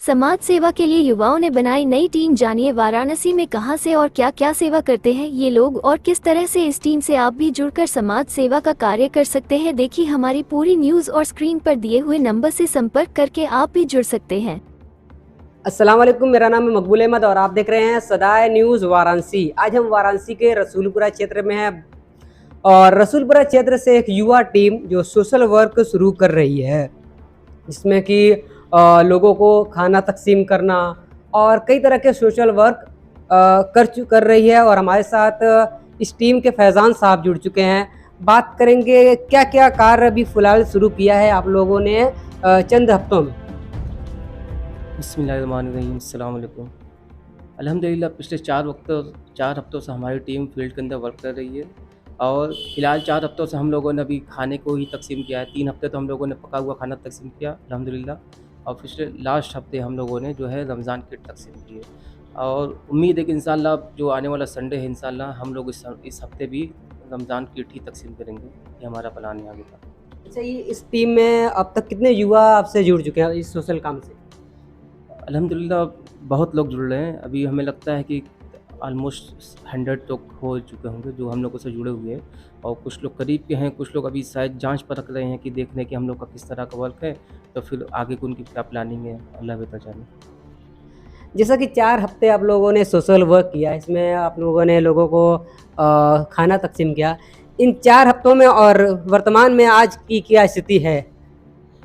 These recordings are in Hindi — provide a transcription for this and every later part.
समाज सेवा के लिए युवाओं ने बनाई नई टीम। जानिए वाराणसी में कहां से और क्या क्या सेवा करते हैं ये लोग और किस तरह से इस टीम से आप भी जुड़कर समाज सेवा का कार्य कर सकते हैं। देखिए हमारी पूरी न्यूज़ और स्क्रीन पर दिए हुए नंबर से संपर्क करके आप भी जुड़ सकते हैं। अस्सलाम वालेकुम, मेरा नाम है मकबूल अहमद और आप देख रहे हैं सदाए न्यूज़ वाराणसी। आज हम वाराणसी के रसूलपुरा क्षेत्र में हैं और रसूलपुरा क्षेत्र से एक युवा टीम जो सोशल वर्क शुरू कर रही है, जिसमें कि लोगों को खाना तकसीम करना और कई तरह के सोशल वर्क कर रही है। और हमारे साथ इस टीम के फैज़ान साहब जुड़ चुके हैं। बात करेंगे क्या क्या कार्य अभी फ़िलहाल शुरू किया है आप लोगों ने चंद हफ्तों में। बिस्मिल्लाहिर्रहमानिर्रहीम, अस्सलाम वालेकुम। अल्हम्दुलिल्लाह पिछले 4 हफ्तों से हमारी टीम फील्ड के अंदर वर्क कर रही है और फ़िलहाल 4 हफ्तों से हम लोगों ने अभी खाने को ही तकसीम किया है। 3 हफ्ते तो हम लोगों ने पका हुआ खाना तकसीम किया अल्हम्दुलिल्लाह, और पिछले लास्ट हफ्ते हम लोगों ने जो है रमज़ान किट तकसीम की है। और उम्मीद है कि इंशाअल्लाह जो आने वाला संडे है इंशाअल्लाह हम लोग इस हफ्ते भी रमज़ान किट ही तकसीम करेंगे। ये हमारा प्लान है आगे का। अच्छा, ये इस टीम में अब तक कितने युवा आपसे जुड़ चुके हैं इस सोशल काम से? अल्हम्दुलिल्लाह बहुत लोग जुड़ रहे हैं। अभी हमें लगता है कि ऑलमोस्ट 100 तो हो चुके होंगे जो हम लोगों से जुड़े हुए हैं, और कुछ लोग करीब के हैं, कुछ लोग अभी शायद जांच पर रख रहे हैं कि देखने कि हम लोग का किस तरह का वर्क है, तो फिर आगे की उनकी क्या प्लानिंग है अल्लाह बेहतर जाने। जैसा कि 4 हफ्ते आप लोगों ने सोशल वर्क किया, इसमें आप लोगों ने लोगों को खाना तकसीम किया। इन 4 हफ्तों में और वर्तमान में आज की क्या स्थिति है,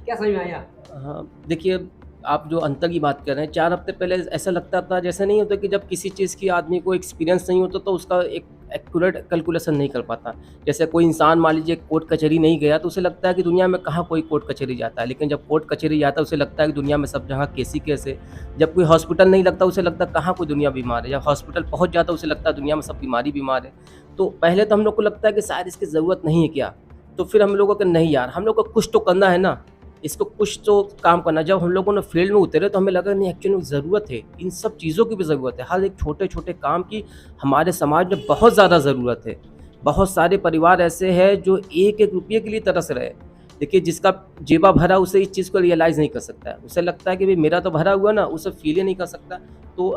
क्या समझ में आया? हाँ, देखिए आप जो अंतर की बात कर रहे हैं, 4 हफ्ते पहले ऐसा लगता था, जैसे नहीं होता कि जब किसी चीज़ की आदमी को एक्सपीरियंस नहीं होता तो उसका एक एक्यूरेट कैलकुलेशन नहीं कर पाता। जैसे कोई इंसान मान लीजिए कोर्ट कचहरी नहीं गया तो उसे लगता है कि दुनिया में कहाँ कोई कोर्ट कचहरी जाता है, लेकिन जब कोर्ट कचहरी जाता है उसे लगता है कि दुनिया में सब जगह केस ही केस है। जब कोई हॉस्पिटल नहीं लगता उसे लगता है कहाँ कोई दुनिया बीमार है, जब हॉस्पिटल पहुँच जाता है उसे लगता है दुनिया में सब बीमारी बीमार है। तो पहले तो हम लोग को लगता है कि शायद इसकी ज़रूरत नहीं है क्या, तो फिर हम लोगों को नहीं यार, हम लोग को कुछ तो करना है ना, इसको कुछ तो काम करना। जब हम लोगों ने फील्ड में उतरे तो हमें लगा नहीं एक्चुअली में ज़रूरत है, इन सब चीज़ों की भी ज़रूरत है, हर एक छोटे-छोटे काम की हमारे समाज में बहुत ज़्यादा ज़रूरत है। बहुत सारे परिवार ऐसे हैं जो एक-एक रुपये के लिए तरस रहे हैं। देखिए जिसका जेबा भरा उसे इस चीज़ को रियलाइज़ नहीं कर सकता है। उसे लगता है कि भई मेरा तो भरा हुआ ना, उसे फ़ील ही नहीं कर सकता। तो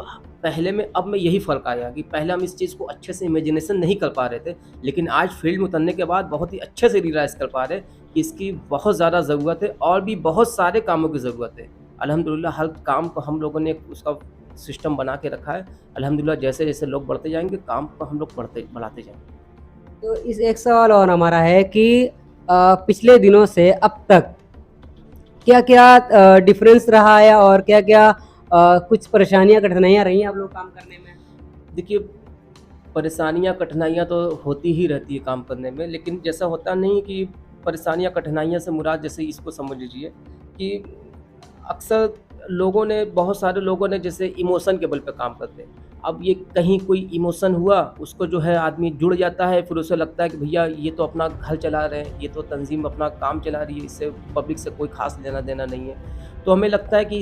पहले में अब में यही फ़र्क आया कि पहले हम इस चीज़ को अच्छे से इमेजिनेशन नहीं कर पा रहे थे, लेकिन आज फील्ड में उतरने के बाद बहुत ही अच्छे से रियलाइज़ कर पा रहे हैं कि इसकी बहुत ज़्यादा ज़रूरत है और भी बहुत सारे कामों की ज़रूरत है। अल्हम्दुलिल्लाह हर काम को हम लोगों ने उसका सिस्टम बना के रखा है। अल्हम्दुलिल्लाह जैसे-जैसे लोग बढ़ते जाएँगे, काम को हम लोग बढ़ाते जाएँगे। तो इस एक सवाल और हमारा है कि पिछले दिनों से अब तक क्या-क्या डिफरेंस रहा है और क्या-क्या कुछ परेशानियाँ, कठिनाइयाँ रही हैं आप लोग काम करने में? देखिए, परेशानियाँ, कठिनाइयाँ तो होती ही रहती है काम करने में, लेकिन जैसा होता नहीं कि परेशानियाँ, कठिनाइयाँ से मुराद जैसे इसको समझ लीजिए कि अक्सर बहुत सारे लोगों ने जैसे इमोशन के बल पे काम करते हैं। अब ये कहीं कोई इमोशन हुआ, उसको जो है आदमी जुड़ जाता है, फिर उसे लगता है कि भैया ये तो अपना घर चला रहे हैं, ये तो तंज़ीम अपना काम चला रही है, इससे पब्लिक से कोई ख़ास लेना-देना नहीं है। तो हमें लगता है कि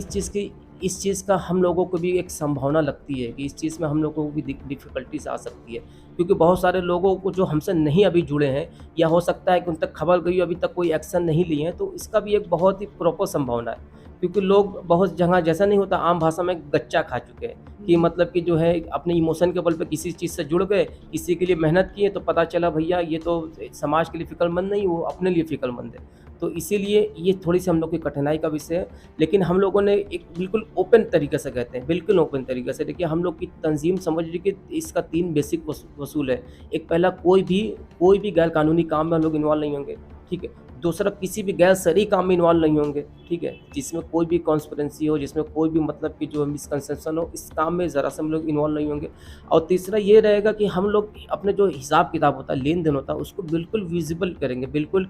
इस चीज़ का हम लोगों को भी एक संभावना लगती है कि इस चीज़ में हम लोगों को भी डिफ़िकल्टीज़ आ सकती है। क्योंकि बहुत सारे लोगों को जो हमसे नहीं अभी जुड़े हैं, या हो सकता है कि उन तक खबर गई हो, अभी तक कोई एक्शन नहीं लिए हैं, तो इसका भी एक बहुत ही प्रॉपर संभावना है। क्योंकि लोग बहुत जगह जैसा नहीं होता, आम भाषा में गच्चा खा चुके हैं कि मतलब कि जो है अपने इमोशन के बल पे किसी चीज़ से जुड़ गए, किसी के लिए मेहनत किए तो पता चला भैया ये तो समाज के लिए फ़िक्रमंद नहीं, वो अपने लिए फ़िक्रमंद है। तो इसीलिए ये थोड़ी-सी हम लोग की कठिनाई का विषय है, लेकिन हम लोगों ने एक बिल्कुल ओपन तरीके से कहते हैं, बिल्कुल ओपन तरीके से। देखिए हम लोग की तंज़ीम समझ लीजिए कि इसका 3 बेसिक वसूल है। एक पहला, कोई भी गैर कानूनी काम में हम लोग इन्वॉल्व नहीं होंगे, ठीक है। दूसरा, किसी भी गैर शरई काम में इन्वॉल्व नहीं होंगे, ठीक है। जिसमें कोई भी कॉन्स्पिरेंसी हो, जिसमें कोई भी मतलब कि जो मिसकंसेप्शन हो, इस काम में ज़रा से हम लोग इन्वॉल्व नहीं होंगे। और तीसरा ये रहेगा कि हम लोग अपने जो हिसाब-किताब होता है, लेन-देन होता है, उसको बिल्कुल विज़िबल करेंगे, बिल्कुल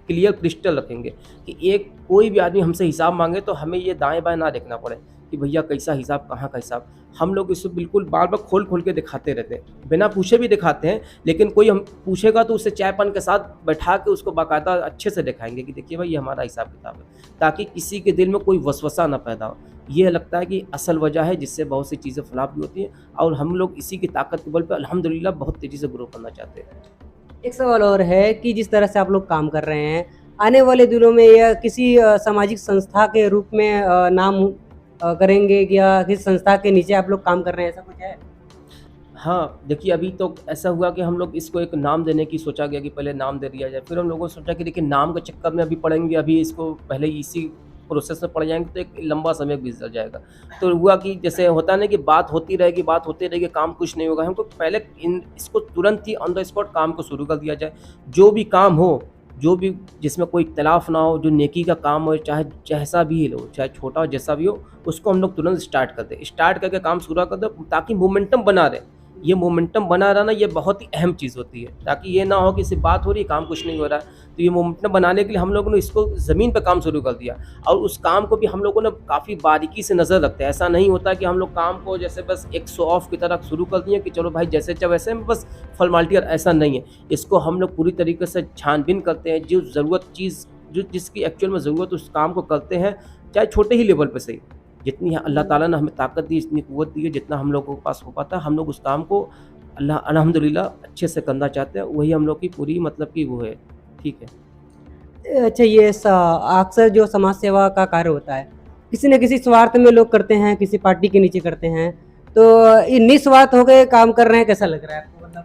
क्लियर क्रिस्टल रखेंगे कि एक कोई भी आदमी हमसे हिसाब माँगे तो हमें ये दाएँ-बाएँ ना देखना पड़े कि भैया कैसा हिसाब, कहाँ का हिसाब। हम लोग इसको बिल्कुल बार-बार खोल-खोल के दिखाते रहते हैं, बिना पूछे भी दिखाते हैं, लेकिन कोई हम पूछेगा तो उसे चाय-पान के साथ बैठा के उसको बाकायदा अच्छे से दिखाएँगे कि देखिए भाई ये हमारा हिसाब-किताब है, ताकि किसी के दिल में कोई वसवसा ना पैदा हो। ये लगता है कि असल वजह है जिससे बहुत सी चीज़ें फ्लॉप भी होती हैं, और हम लोग इसी की ताकत के बल पे अल्हम्दुलिल्लाह बहुत तेज़ी से ग्रो करना चाहते हैं। एक सवाल और है कि जिस तरह से आप लोग काम कर रहे हैं, आने वाले दिनों में यह किसी सामाजिक संस्था के रूप में नाम करेंगे, या किस संस्था के नीचे आप लोग काम कर रहे हैं, ऐसा कुछ है? हाँ, देखिए अभी तो ऐसा हुआ कि हम लोग इसको एक नाम देने की सोचा गया कि पहले नाम दे दिया जाए। फिर हम लोगों ने सोचा कि देखिए नाम के चक्कर में अभी पड़ेंगे, अभी इसको पहले इसी प्रोसेस में पड़ जाएँगे तो एक लंबा समय बीत जाएगा। तो हुआ कि जैसे होता है ना कि बात होती रहेगी, काम कुछ नहीं होगा। हमको पहले इन इसको तुरंत ही ऑन द स्पॉट काम को शुरू कर दिया जाए। जो भी काम हो, जो भी जिसमें कोई इख्तिलाफ़ ना हो, जो नेकी का काम हो, चाहे जैसा भी हो, चाहे छोटा हो, जैसा भी हो, उसको हम लोग तुरंत स्टार्ट कर दें। स्टार्ट करके काम शुरू कर दें ताकि मोमेंटम बना रहे। ये मोमेंटम बना रहना ये बहुत ही अहम चीज़ होती है, ताकि ये ना हो कि सिर्फ बात हो रही है, काम कुछ नहीं हो रहा है। तो ये मोमेंटम बनाने के लिए हम लोगों ने इसको ज़मीन पे काम शुरू कर दिया, और उस काम को भी हम लोगों ने काफ़ी बारीकी से नज़र रखते हैं। ऐसा नहीं होता कि हम लोग काम को जैसे बस एक शो ऑफ की तरह शुरू कर दिए कि चलो भाई जैसे चाहे वैसे में बस फॉर्मेलिटी, ऐसा नहीं है। इसको हम लोग पूरी तरीके से छानबीन करते हैं, जो ज़रूरत चीज़ जो जिसकी एक्चुअल में ज़रूरत उस काम को करते हैं, चाहे छोटे ही लेवल पे सही। जितनी अल्लाह ताला ने हमें ताकत दी, इतनी क़ुव्वत दी है, जितना हम लोगों के पास हो पाता है, हम लोग उस काम को अल्हम्दुलिल्लाह अच्छे से करना चाहते हैं। वही हम लोग की पूरी मतलब कि वो है, ठीक है। अच्छा, ये अक्सर जो समाज सेवा का कार्य होता है, किसी न किसी स्वार्थ में लोग करते हैं, किसी पार्टी के नीचे करते हैं, तो ये निस्वार्थ होके काम कर रहे हैं, कैसा लग रहा है आपको? मतलब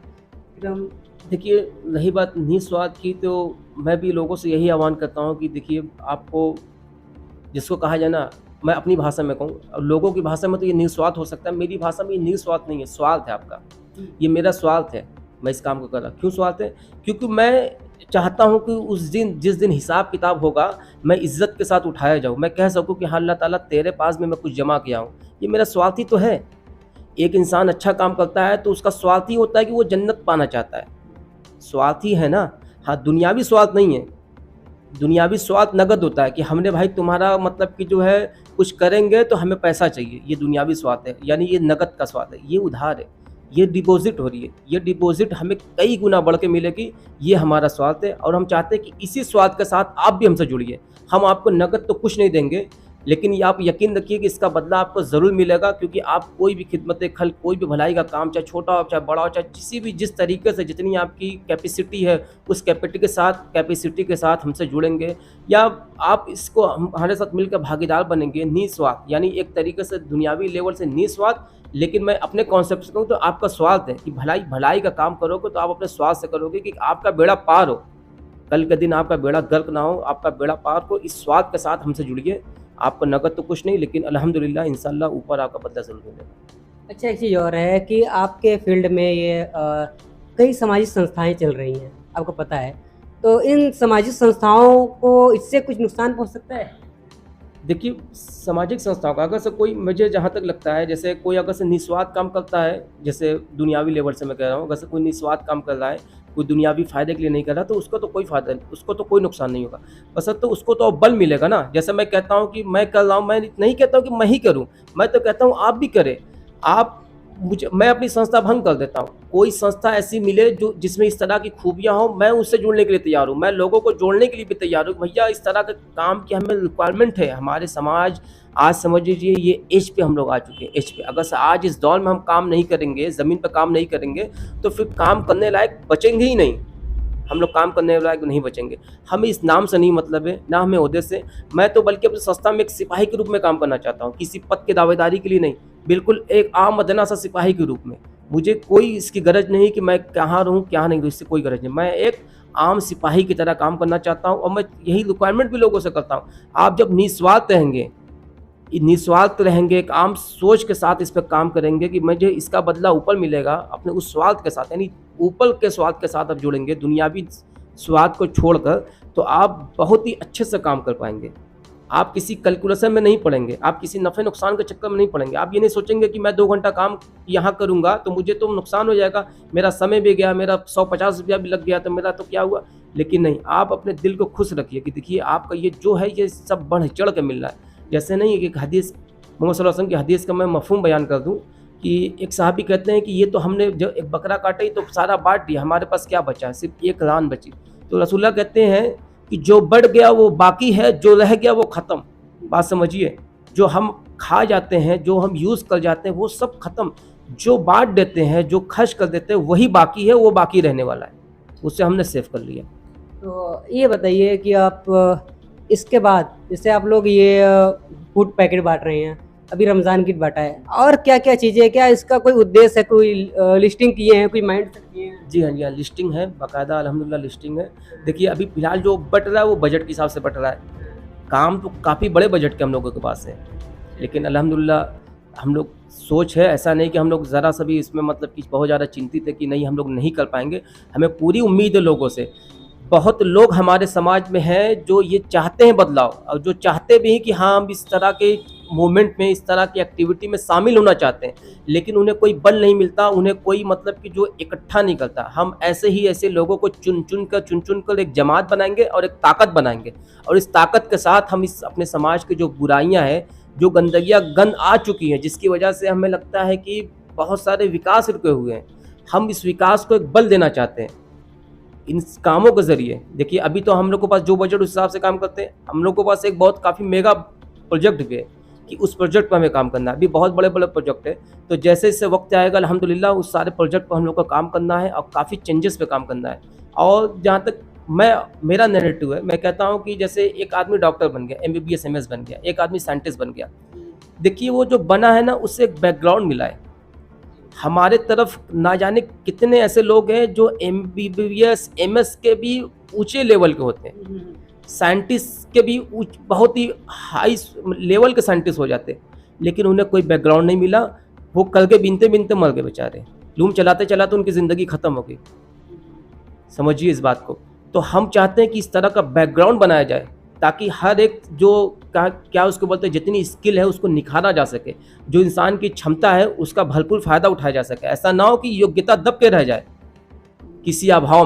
एकदम। देखिए, रही बात निस्वार्थ की, तो मैं भी लोगों से यही आह्वान करता हूँ कि देखिए आपको जिसको कहा जाए ना, मैं अपनी भाषा में कहूँ, और लोगों की भाषा में तो ये निस्वार्थ हो सकता है, मेरी भाषा में ये निस्वार्थ नहीं है, स्वार्थ है आपका। ये मेरा स्वार्थ है, मैं इस काम को कर रहा। क्यों स्वार्थ है? क्योंकि मैं चाहता हूँ कि उस दिन जिस दिन हिसाब किताब होगा, मैं इज़्ज़त के साथ उठाया जाऊँ, मैं कह सकूँ कि हाँ अल्लाह ताला तेरे पास में मैं कुछ जमा किया हूँ। ये मेरा स्वार्थ ही तो है। एक इंसान अच्छा काम करता है तो उसका स्वार्थ ही होता है कि वो जन्नत पाना चाहता है, स्वार्थ ही है ना। हाँ, दुनियावी स्वार्थ नहीं है। दुनियावी स्वार्थ नगद होता है कि हमने भाई तुम्हारा मतलब कि जो है कुछ करेंगे तो हमें पैसा चाहिए, ये दुनियावी स्वार्थ है, यानी ये नगद का स्वार्थ है, ये उधार है, ये डिपॉज़िट हो रही है, ये डिपॉज़िट हमें कई गुना बढ़ के मिलेगी, ये हमारा स्वार्थ है। और हम चाहते हैं कि इसी स्वार्थ के साथ आप भी हमसे जुड़िए। हम आपको नगद तो कुछ नहीं देंगे, लेकिन ये आप यकीन रखिए कि इसका बदला आपको ज़रूर मिलेगा, क्योंकि आप कोई भी खिदमत-ए-खल्क़, कोई भी भलाई का काम, चाहे छोटा हो, चाहे बड़ा हो, चाहे किसी भी जिस तरीके से जितनी आपकी कैपेसिटी है, उस कैपेसिटी के साथ हमसे जुड़ेंगे, या आप इसको हमारे साथ मिलकर भागीदार बनेंगे निस्वार्थ, यानी एक तरीके से दुनियावी लेवल से निस्वार्थ। लेकिन मैं अपने कॉन्सेप्ट से कहूँ तो आपका स्वार्थ है कि भलाई का काम करोगे तो आप अपने स्वार्थ से करोगे कि आपका बेड़ा पार हो, कल के दिन आपका बेड़ा गर्क ना हो, आपका बेड़ा पार हो। इस स्वार्थ के साथ हमसे जुड़िए। आपको नकद तो कुछ नहीं, लेकिन अल्हम्दुलिल्लाह इंशाअल्लाह ऊपर आपका बदला ज़रूर मिलेगा। अच्छा, एक चीज़ और है कि आपके फील्ड में ये कई सामाजिक संस्थाएँ चल रही हैं, आपको पता है। तो इन सामाजिक संस्थाओं को इससे कुछ नुकसान पहुँच सकता है? देखिए, सामाजिक संस्थाओं का अगर से कोई, मुझे जहाँ तक लगता है, जैसे कोई अगर से निस्वार्थ काम करता है, जैसे दुनियावी लेवल से मैं कह रहा हूँ, अगर से कोई निस्वार्थ काम कर रहा है, कोई दुनियावी फ़ायदे के लिए नहीं कर रहा, तो उसको तो कोई फ़ायदा नहीं, उसको तो कोई नुकसान नहीं होगा। बशर्ते उसको तो बल मिलेगा ना। जैसे मैं कहता हूँ कि मैं कर रहा हूँ, मैं नहीं कहता हूँ कि मैं ही करूँ, मैं तो कहता हूँ आप भी करें। मैं अपनी संस्था भंग कर देता हूँ। कोई संस्था ऐसी मिले जो जिसमें इस तरह की खूबियाँ हों, मैं उससे जुड़ने के लिए तैयार हूँ। मैं लोगों को जोड़ने के लिए भी तैयार हूँ। भैया इस तरह के काम की हमें रिक्वायरमेंट है। हमारे समाज आज समझ लीजिए ये एज पे हम लोग आ चुके हैं, एज पे। अगर से आज इस दौर में हम काम नहीं करेंगे, ज़मीन पे काम नहीं करेंगे, तो फिर काम करने लायक बचेंगे ही नहीं। हम लोग काम करने लायक नहीं बचेंगे। हमें इस नाम से नहीं मतलब है, ना हमें ओहदे से। मैं तो बल्कि अपनी संस्था में एक सिपाही के रूप में काम करना चाहता हूँ, किसी पद की दावेदारी के लिए नहीं, बिल्कुल एक आम अदना सा सिपाही के रूप में। मुझे कोई इसकी गरज नहीं कि मैं कहाँ रहूँ क्या नहीं रहूँ, इससे कोई गरज नहीं। मैं एक आम सिपाही की तरह काम करना चाहता हूँ, और मैं यही रिक्वायरमेंट भी लोगों से करता हूँ। आप जब निस्वार्थ रहेंगे, एक आम सोच के साथ इस पर काम करेंगे कि मुझे इसका बदला ऊपर मिलेगा, अपने उस स्वार्थ के साथ, यानी ऊपर के स्वार्थ के साथ आप जुड़ेंगे, दुनियावी स्वार्थ को छोड़कर, तो आप बहुत ही अच्छे से काम कर पाएंगे। आप किसी कैलकुलेशन में नहीं पड़ेंगे, आप किसी नफ़े नुकसान के चक्कर में नहीं पड़ेंगे। आप ये नहीं सोचेंगे कि मैं 2 घंटा काम यहाँ करूँगा तो मुझे तो नुकसान हो जाएगा, मेरा समय भी गया, मेरा 150 रुपया भी लग गया, तो मेरा तो क्या हुआ। लेकिन नहीं, आप अपने दिल को खुश रखिए कि देखिए आपका ये जो है ये सब बढ़ चढ़ के मिल रहा है। जैसे नहीं एक हदीस, मोहम्मद सल्लल्लाहु अलैहि वसल्लम की हदीस का मैं मफ़हूम बयान कर दूँ कि एक साहबी कहते हैं कि ये तो हमने जब एक बकरा काटा ही तो सारा बाँट दिया, हमारे पास क्या बचा है, सिर्फ एक रान बची। तो रसूलुल्लाह कहते हैं कि जो बढ़ गया वो बाकी है, जो रह गया वो ख़त्म। बात समझिए, जो हम खा जाते हैं, जो हम यूज़ कर जाते हैं, वो सब ख़त्म। जो बाँट देते हैं, जो खर्च कर देते हैं, वही बाकी है, वो बाकी रहने वाला है, उससे हमने सेव कर लिया। तो ये बताइए कि आप इसके बाद जैसे आप लोग ये फूड पैकेट बाँट रहे हैं, अभी रमज़ान किट बांटा है, और क्या क्या चीज़ें, क्या इसका कोई उद्देश्य है, कोई लिस्टिंग किए हैं, कोई माइंड सेट किए हैं? जी हाँ, जी हाँ, लिस्टिंग है, बाकायदा अल्हम्दुलिल्लाह लिस्टिंग है। देखिए अभी फ़िलहाल जो बँट रहा है वो बजट के हिसाब से बँट रहा है। काम तो काफ़ी बड़े बजट के हम लोगों के पास है, लेकिन अल्हम्दुलिल्लाह हम लोग सोच है, ऐसा नहीं कि हम लोग ज़रा सा भी इसमें मतलब कि बहुत ज़्यादा चिंतित है कि नहीं हम लोग नहीं कर पाएँगे। हमें पूरी उम्मीद है लोगों से। बहुत लोग हमारे समाज में हैं जो ये चाहते हैं बदलाव, और जो चाहते भी हैं कि हाँ, हम इस तरह के मूवमेंट में, इस तरह की एक्टिविटी में शामिल होना चाहते हैं, लेकिन उन्हें कोई बल नहीं मिलता, उन्हें कोई मतलब कि जो इकट्ठा नहीं करता। हम ऐसे ही ऐसे लोगों को चुन चुन कर एक जमात बनाएँगे और एक ताकत बनाएँगे, और इस ताकत के साथ हम इस अपने समाज की जो बुराइयाँ हैं, जो गंदगियाँ गंद आ चुकी हैं, जिसकी वजह से हमें लगता है कि बहुत सारे विकास रुके हुए हैं, हम इस विकास को एक बल देना चाहते हैं इन कामों के ज़रिए। देखिए अभी तो हम लोग के पास जो बजट उस हिसाब से काम करते हैं, हम लोग के पास एक बहुत काफ़ी मेगा प्रोजेक्ट भी है कि उस प्रोजेक्ट पर हमें काम करना है। अभी बहुत बड़े-बड़े प्रोजेक्ट है, तो जैसे वक्त आएगा अल्हम्दुलिल्लाह उस सारे प्रोजेक्ट पर हम लोग का काम करना है और काफ़ी चेंजेस पे काम करना है। और जहाँ तक मेरा नैरेटिव है, मैं कहता हूँ कि जैसे एक आदमी डॉक्टर बन गया, एमबीबीएस एमएस बन गया, एक आदमी साइंटिस्ट बन गया। देखिए वो जो बना है ना, उससे एक बैकग्राउंड मिला है। हमारे तरफ ना जाने कितने ऐसे लोग हैं जो एमबीबीएस एमएस के भी ऊंचे लेवल के होते हैं, साइंटिस्ट के भी बहुत ही हाई लेवल के साइंटिस्ट हो जाते हैं, लेकिन उन्हें कोई बैकग्राउंड नहीं मिला। वो कल के बिनते बिनते मर गए बेचारे, लूम चलाते चलाते उनकी ज़िंदगी ख़त्म हो गई। समझिए इस बात को। तो हम चाहते हैं कि इस तरह का बैकग्राउंड बनाया जाए, ताकि हर एक जो क्या उसको बोलते हैं, जितनी स्किल है उसको निखारा जा सके, जो इंसान की क्षमता है उसका भरपूर फ़ायदा उठाया जा सके। ऐसा ना हो कि योग्यता दब के रह जाए किसी अभाव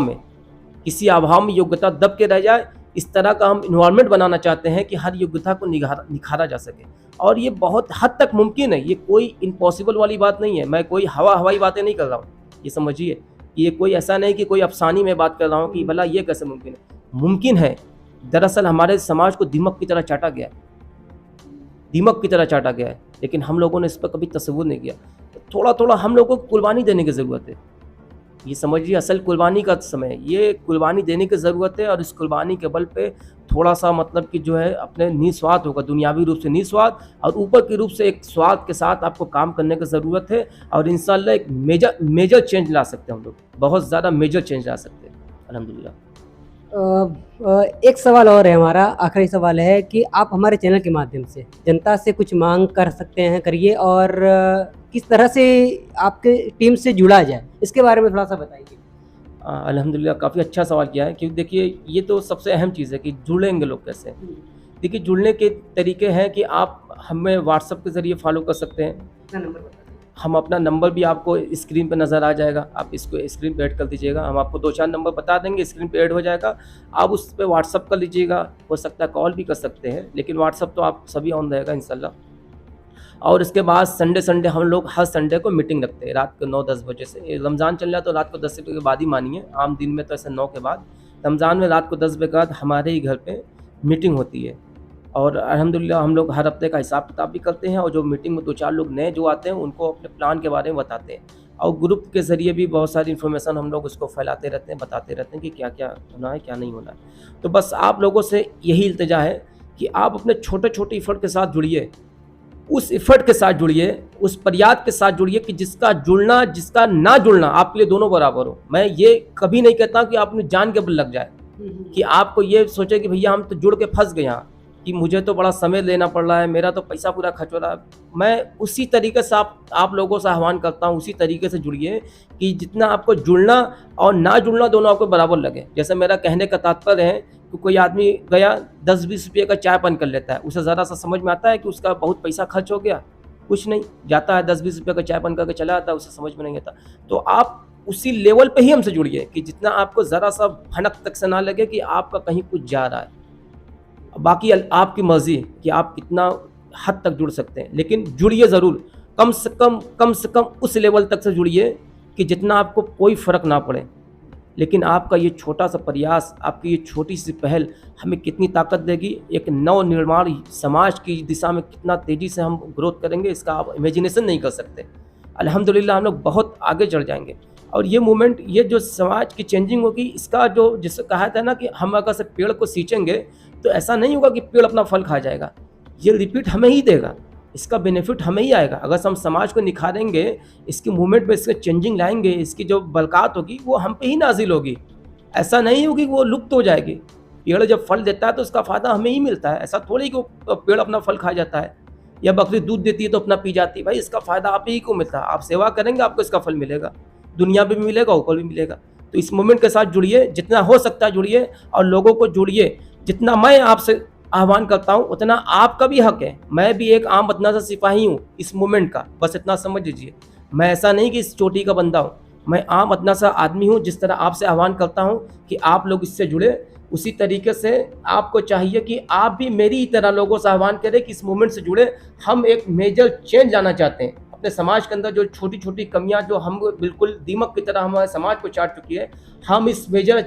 में योग्यता दब के रह जाए। इस तरह का हम इन्वायरमेंट बनाना चाहते हैं कि हर योग्यता को निखारा जा सके, और ये बहुत हद तक मुमकिन है। ये कोई इम्पॉसिबल वाली बात नहीं है, मैं कोई हवाई बातें नहीं कर रहा हूँ। ये समझिए, ये कोई ऐसा नहीं कि कोई अफसानी में बात कर रहा हूँ कि भला ये कैसे मुमकिन है। मुमकिन है। दरअसल हमारे समाज को दीमक की तरह चाटा गया है, लेकिन हम लोगों ने इस पर कभी तसव्वुर नहीं किया। तो थोड़ा थोड़ा हम लोगों को कुर्बानी देने की ज़रूरत है। ये समझिए असल कुर्बानी का समय है, ये कुर्बानी देने की ज़रूरत है, और इस कुर्बानी के बल पे थोड़ा सा मतलब कि जो है अपने निस्वार्थ होगा, दुनियावी रूप से निस्वार्थ और ऊपर के रूप से एक स्वार्थ के साथ आपको काम करने की ज़रूरत है। और इंशाअल्लाह एक मेजर चेंज ला सकते हैं हम लोग, बहुत ज़्यादा मेजर चेंज ला सकते हैं अल्हम्दुलिल्लाह। एक सवाल और है हमारा, आखिरी सवाल है कि आप हमारे चैनल के माध्यम से जनता से कुछ मांग कर सकते हैं, करिए, और किस तरह से आपके टीम से जुड़ा जाए, इसके बारे में थोड़ा सा बताइए। अल्हम्दुलिल्लाह काफ़ी अच्छा सवाल किया है, क्योंकि देखिए ये तो सबसे अहम चीज़ है कि जुड़ेंगे लोग कैसे। देखिए जुड़ने के तरीके हैं कि आप हमें व्हाट्सएप के ज़रिए फॉलो कर सकते हैं। अपना नंबर बता दीजिए। हम अपना नंबर भी आपको स्क्रीन पे नज़र आ जाएगा, आप इसको स्क्रीन पे ऐड कर दीजिएगा। हम आपको 2-4 नंबर बता देंगे, स्क्रीन पे ऐड हो जाएगा, आप उस पे व्हाट्सअप कर लीजिएगा। हो सकता है कॉल भी कर सकते हैं, लेकिन व्हाट्सअप तो आप सभी ऑन रहेगा इंशाल्लाह। और इसके बाद संडे हम लोग हर संडे को मीटिंग रखते हैं रात को 9-10 बजे से। रमज़ान चल रहा है तो रात को 10 बजे के बाद ही मानिए, आम दिन में तो ऐसे 9 के बाद। रमज़ान में रात को 10 बजे के बाद हमारे ही घर पे मीटिंग होती है, और अल्हम्दुलिल्लाह हम लोग हर हफ्ते का हिसाब किताब भी करते हैं, और जो मीटिंग में 2-4 लोग नए जो आते हैं उनको अपने प्लान के बारे में बताते हैं, और ग्रुप के ज़रिए भी बहुत सारी इन्फॉर्मेशन हम लोग उसको फैलाते रहते हैं, बताते रहते हैं कि क्या क्या होना है क्या नहीं होना है। तो बस आप लोगों से यही इल्तिजा है कि आप अपने छोटे एफर्ट के साथ जुड़िए, उस एफर्ट के साथ जुड़िए, उस प्रयास के साथ जुड़िए कि जिसका जुड़ना जिसका ना जुड़ना आपके लिए दोनों बराबर हो। मैं ये कभी नहीं कहता कि आपने जान के बल लग जाए, कि आपको ये सोचे कि भैया हम तो जुड़ के फंस गए यहाँ, कि मुझे तो बड़ा समय लेना पड़ रहा है, मेरा तो पैसा पूरा खर्च हो रहा है। मैं उसी तरीके से आप लोगों से आह्वान करता हूँ, उसी तरीके से जुड़िए कि जितना आपको जुड़ना और ना जुड़ना दोनों आपको बराबर लगे। जैसे मेरा कहने का तात्पर्य है कि कोई आदमी गया 10-20 रुपये का चाय पान कर लेता है, उसे ज़रा सा समझ में आता है कि उसका बहुत पैसा खर्च हो गया, कुछ नहीं, जाता है 10-20 रुपये का चाय पान करके चला आता है, उसे समझ में नहीं आता। तो आप उसी लेवल पे ही हमसे जुड़िए कि जितना आपको ज़रा सा भनक तक से ना लगे कि आपका कहीं कुछ जा रहा है। बाकी आपकी मर्ज़ी कि आप कितना हद तक जुड़ सकते हैं, लेकिन जुड़िए ज़रूर, कम से कम उस लेवल तक से जुड़िए कि जितना आपको कोई फ़र्क ना पड़े। लेकिन आपका ये छोटा सा प्रयास, आपकी ये छोटी सी पहल हमें कितनी ताकत देगी, एक नव निर्माण समाज की दिशा में कितना तेज़ी से हम ग्रोथ करेंगे, इसका आप इमेजिनेशन नहीं कर सकते। अल्हम्दुलिल्लाह हम लोग बहुत आगे चढ़ जाएंगे, और ये मूवमेंट, ये जो समाज की चेंजिंग होगी, इसका जो जिसे कहा था ना कि हम अगर से पेड़ को सींचेंगे तो ऐसा नहीं होगा कि पेड़ अपना फल खा जाएगा, ये रिपीट हमें ही देगा। इसका बेनिफिट हमें ही आएगा। अगर हम समाज को निखारेंगे, इसकी मूवमेंट में इसके चेंजिंग लाएंगे, इसकी जो बरक़ात होगी वो हम पे ही नाजिल होगी। ऐसा नहीं होगी कि वो लुप्त हो जाएगी। पेड़ जब फल देता है तो उसका फ़ायदा हमें ही मिलता है। ऐसा थोड़ी कि पेड़ अपना फल खा जाता है या बकरी दूध देती है तो अपना पी जाती है। भाई इसका फ़ायदा आप ही को मिलता है। आप सेवा करेंगे आपको इसका फल मिलेगा, दुनिया में भी मिलेगा, ऊपर भी मिलेगा। तो इस मूवमेंट के साथ जुड़िए, जितना हो सकता है जुड़िए और लोगों को जोड़िए। जितना मैं आपसे आह्वान करता हूँ उतना आपका भी हक है। मैं भी एक आम बदना सा सिपाही हूँ इस मूवमेंट का, बस इतना समझ लीजिए। मैं ऐसा नहीं कि इस चोटी का बंदा हूँ, मैं आम बदना सा आदमी हूँ। जिस तरह आपसे आह्वान करता हूँ कि आप लोग इससे जुड़े, उसी तरीके से आपको चाहिए कि आप भी मेरी तरह लोगों से आह्वान करें कि इस मूवमेंट से जुड़े। हम एक मेजर चेंज लाना चाहते हैं अपने समाज के अंदर। जो छोटी छोटी कमियां जो हम बिल्कुल दीमक की तरह हमारे समाज को चाट चुकी है, हम इस मेजर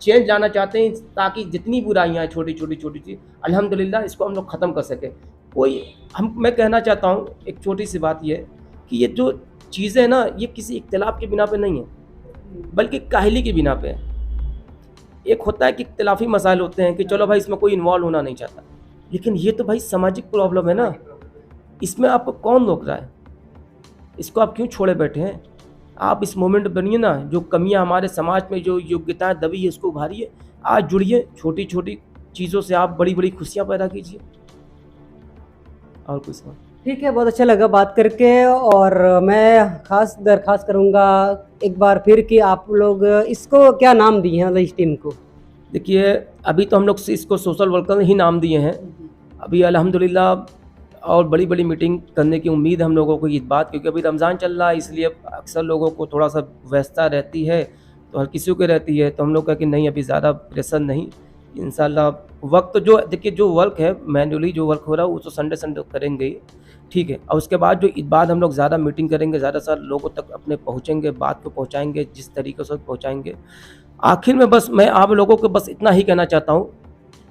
चेंज लाना चाहते हैं ताकि जितनी बुराइयां हैं छोटी चीज़, अल्हम्दुलिल्लाह इसको हम लोग ख़त्म कर सकें। मैं कहना चाहता हूँ एक छोटी सी बात ये कि ये जो चीज़ें हैं ना, ये किसी इख्तिलाफ के बिना पे नहीं है, बल्कि काहली की बिना पे है। एक होता है कि इख्तिलाफी मसाइल होते हैं कि चलो भाई इसमें कोई इन्वॉल्व होना नहीं चाहता, लेकिन ये तो भाई सामाजिक प्रॉब्लम है ना, इसमें आपको कौन रोक रहा है? इसको आप क्यों छोड़े बैठे हैं? आप इस मोमेंट बनिए ना, जो कमियां हमारे समाज में, जो योग्यताएं दबी है, उसको उभारिए। आज जुड़िए, छोटी छोटी चीज़ों से आप बड़ी बड़ी खुशियां पैदा कीजिए। और कुछ नहीं। ठीक है, बहुत अच्छा लगा बात करके। और मैं खास दरख्वास्त करूंगा एक बार फिर कि आप लोग इसको क्या नाम दिए हैं, मतलब इस टीम को? देखिए, अभी तो हम लोग इसको सोशल वर्कर ही नाम दिए हैं। अभी अल्हम्दुलिल्लाह और बड़ी बड़ी मीटिंग करने की उम्मीद है हम लोगों को इस बात, क्योंकि अभी रमज़ान चल रहा है, इसलिए अक्सर लोगों को थोड़ा सा व्यस्तता रहती है, तो हर किसी को रहती है। तो हम लोग कहा कि नहीं, अभी ज़्यादा प्रेशर नहीं, इंशाल्लाह वक्त जो देखिए जो वर्क है मैन्युअली जो वर्क हो रहा है वो तो संडे करेंगे ही, ठीक है। और उसके बाद जो इस बाद हम लोग ज़्यादा मीटिंग करेंगे, ज़्यादा से ज़्यादा लोगों तक अपने पहुँचेंगे, बात को पहुँचाएँगे जिस तरीके से पहुँचाएँगे। आखिर में बस मैं आप लोगों को बस इतना ही कहना चाहता हूँ,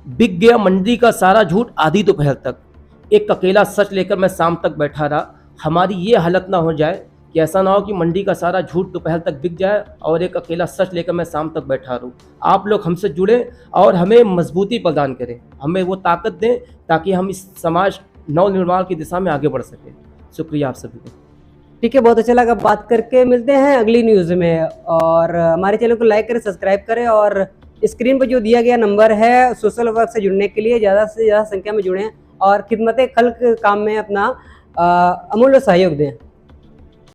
बिक गया मंडी का सारा झूठ आधी दोपहर तक, एक अकेला सच लेकर मैं शाम तक बैठा रहा। हमारी ये हालत ना हो जाए कि ऐसा ना हो कि मंडी का सारा झूठ दोपहर तक बिक जाए और एक अकेला सच लेकर मैं शाम तक बैठा रहूँ। आप लोग हमसे जुड़े और हमें मजबूती प्रदान करें, हमें वो ताकत दें ताकि हम इस समाज नव निर्माण की दिशा में आगे बढ़ सकें। शुक्रिया आप सभी को। ठीक है, बहुत अच्छा लगा बात करके। मिलते हैं अगली न्यूज़ में, और हमारे चैनल को लाइक करें, सब्सक्राइब करें, और स्क्रीन पर जो दिया गया नंबर है सोशल वर्क से जुड़ने के लिए ज़्यादा से ज़्यादा संख्या में जुड़ें और खिदमत खल्क काम में अपना अमूल्य सहयोग दें।